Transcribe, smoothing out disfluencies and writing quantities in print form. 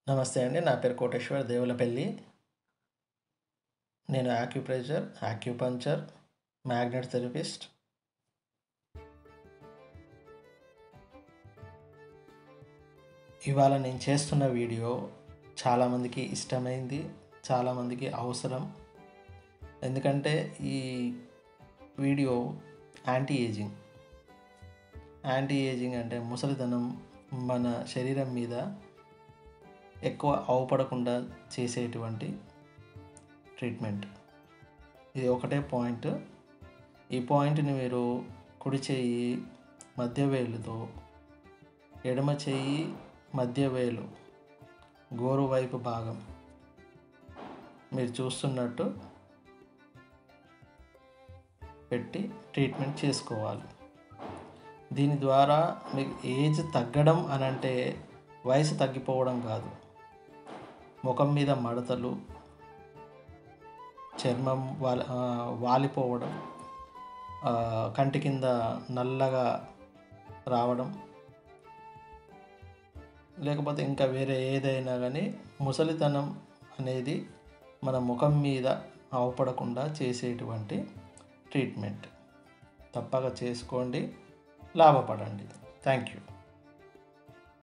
నమస్తే అండి. నా పేరు కోటేశ్వర్ దేవులపల్లి. నేను యాక్యుప్రెషర్, యాక్యుపంక్చర్, మ్యాగ్నెట్ థెరపిస్ట్. ఇవాళ నేను చేస్తున్న వీడియో చాలామందికి ఇష్టమైంది, చాలామందికి అవసరం. ఎందుకంటే ఈ వీడియో యాంటీ ఏజింగ్ అంటే ముసలితనం మన శరీరం మీద ఎక్కువ అవపడకుండా చేసేటువంటి ట్రీట్మెంట్. ఇది ఒకటే పాయింట్. ఈ పాయింట్ని మీరు కుడి చేయి మధ్య వేలుతో, ఎడమ చేయి మధ్య వేలు గోరు వైపు భాగం మీరు చూస్తున్నట్టు పెట్టి ట్రీట్మెంట్ చేసుకోవాలి. దీని ద్వారా మీకు ఏజ్ తగ్గడం అని అంటే వయసు తగ్గిపోవడం కాదు. ముఖం మీద మడతలు, చర్మం వాలిపోవడం, కంటి కింద నల్లగా రావడం, లేకపోతే ఇంకా వేరే ఏదైనా కానీ ముసలితనం అనేది మన ముఖం మీద అవపడకుండా చేసేటువంటి ట్రీట్మెంట్. తప్పక చేసుకోండి, లాభపడండి. Thank you.